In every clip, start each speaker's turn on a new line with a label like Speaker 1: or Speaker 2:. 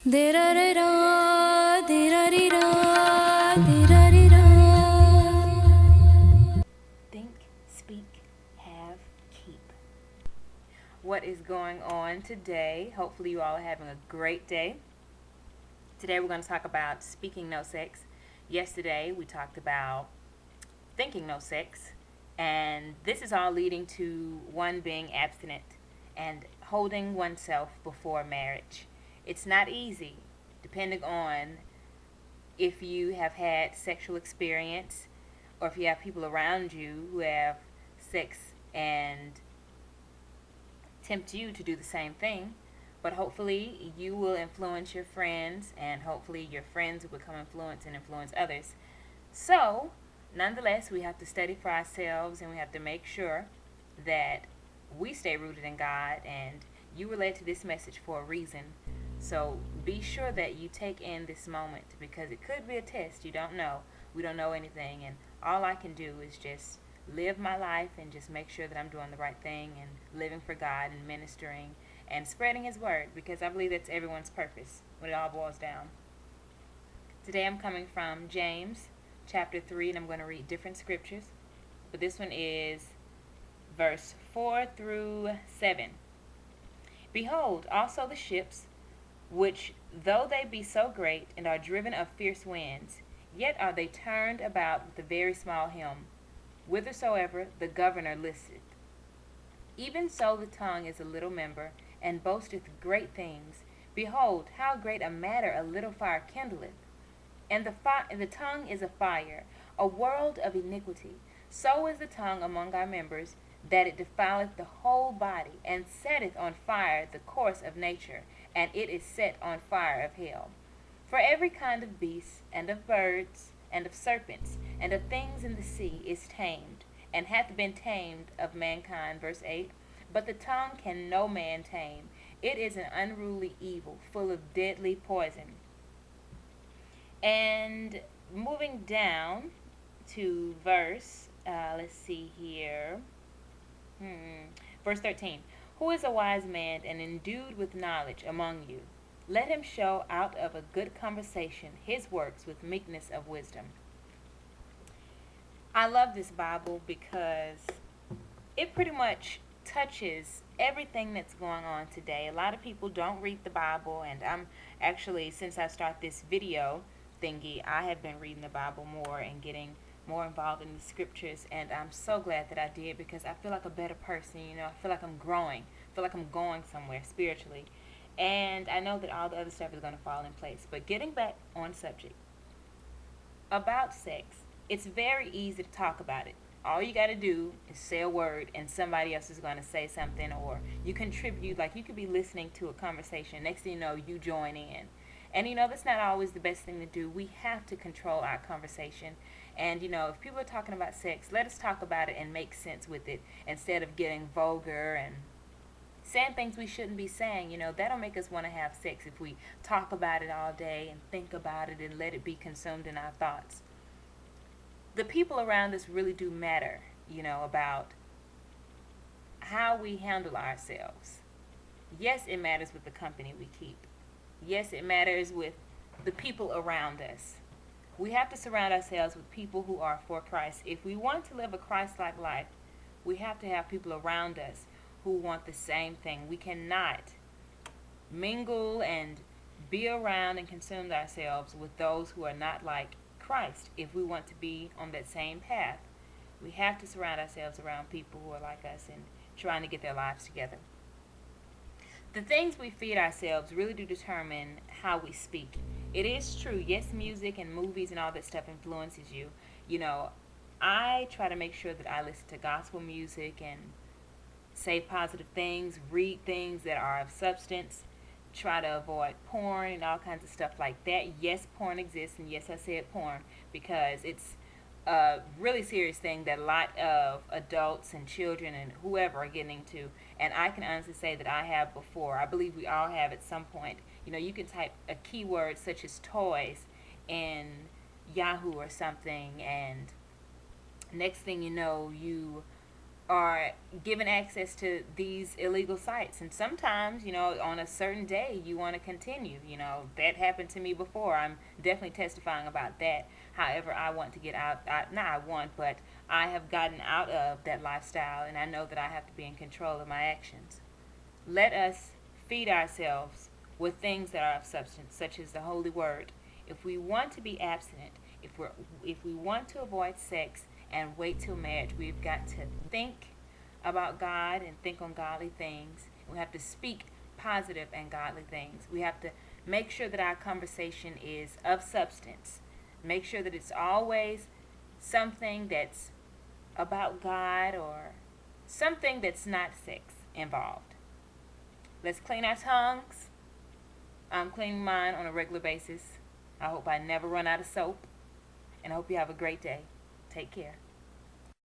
Speaker 1: Derarira, derarira, derarira.
Speaker 2: Think, speak, have, keep. What is going on today? Hopefully, you all are having a great day. Today, we're going to talk about speaking no sex. Yesterday, we talked about thinking no sex. And this is all leading to one being abstinent and holding oneself before marriage. It's not easy, depending on if you have had sexual experience or if you have people around you who have sex and tempt you to do the same thing. But hopefully you will influence your friends, and hopefully your friends will become influenced and influence others. So, nonetheless, we have to study for ourselves, and we have to make sure that we stay rooted in God, and you relate to this message for a reason. So be sure that you take in this moment, because it could be a test. You don't know. We don't know anything, and all I can do is just live my life and just make sure that I'm doing the right thing and living for God and ministering and spreading His word, because I believe that's everyone's purpose when it all boils down. Today I'm coming from James chapter 3, and I'm going to read different scriptures. But this one is verse 4 through 7. Behold, also the ships, which though they be so great, and are driven of fierce winds, yet are they turned about with a very small helm, whithersoever the governor listeth. Even so the tongue is a little member, and boasteth great things. Behold, how great a matter a little fire kindleth. And the tongue is a fire, a world of iniquity. So is the tongue among our members, that it defileth the whole body, and setteth on fire the course of nature, and it is set on fire of hell. For every kind of beast, and of birds, and of serpents, and of things in the sea is tamed, and hath been tamed of mankind. Verse 8. But the tongue can no man tame. It is an unruly evil, full of deadly poison. And moving down to verse, let's see here. Verse 13. Who is a wise man and endued with knowledge among you? Let him show out of a good conversation his works with meekness of wisdom. I love this Bible because it pretty much touches everything that's going on today. A lot of people don't read the Bible, and I'm actually, since I start this video thingy, I have been reading the Bible more and getting more involved in the scriptures, and I'm so glad that I did, because I feel like a better person. I feel like I'm growing. I feel like I'm going somewhere spiritually. And I know that all the other stuff is going to fall in place. But getting back on subject, about sex, it's very easy to talk about it. All you got to do is say a word, and somebody else is going to say something, or you contribute. Like, you could be listening to a conversation. Next thing you know, you join in. And, that's not always the best thing to do. We have to control our conversation. And, if people are talking about sex, let us talk about it and make sense with it, instead of getting vulgar and saying things we shouldn't be saying. That'll make us want to have sex if we talk about it all day and think about it and let it be consumed in our thoughts. The people around us really do matter, about how we handle ourselves. Yes, it matters with the company we keep. Yes, it matters with the people around us. We have to surround ourselves with people who are for Christ. If we want to live a Christ-like life, we have to have people around us who want the same thing. We cannot mingle and be around and consume ourselves with those who are not like Christ. If we want to be on that same path, we have to surround ourselves around people who are like us and trying to get their lives together. The things we feed ourselves really do determine how we speak. It is true, yes, music and movies and all that stuff influences you. I try to make sure that I listen to gospel music and say positive things, read things that are of substance, try to avoid porn and all kinds of stuff like that. Yes, porn exists, and yes, I said porn, because it's a really serious thing that a lot of adults and children and whoever are getting into. And I can honestly say that I have before. I believe we all have at some point. You can type a keyword such as toys in Yahoo or something, and next thing you know, you are given access to these illegal sites. And sometimes, on a certain day, you want to continue. That happened to me before. I'm definitely testifying about that. However, I want to get out. Not I want, but I have gotten out of that lifestyle, and I know that I have to be in control of my actions. Let us feed ourselves with things that are of substance, such as the Holy Word. If we want to be abstinent, if we want to avoid sex and wait till marriage, we've got to think about God and think on godly things. We have to speak positive and godly things. We have to make sure that our conversation is of substance. Make sure that it's always something that's about God or something that's not sex involved. Let's clean our tongues. I'm cleaning mine on a regular basis. I hope I never run out of soap. And I hope you have a great day. Take care.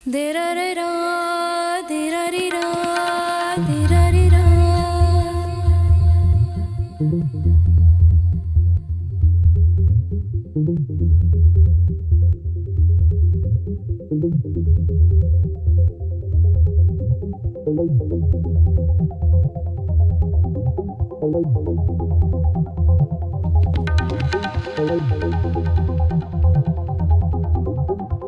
Speaker 1: Dirarira, dirarira, dirarira.
Speaker 3: Hello.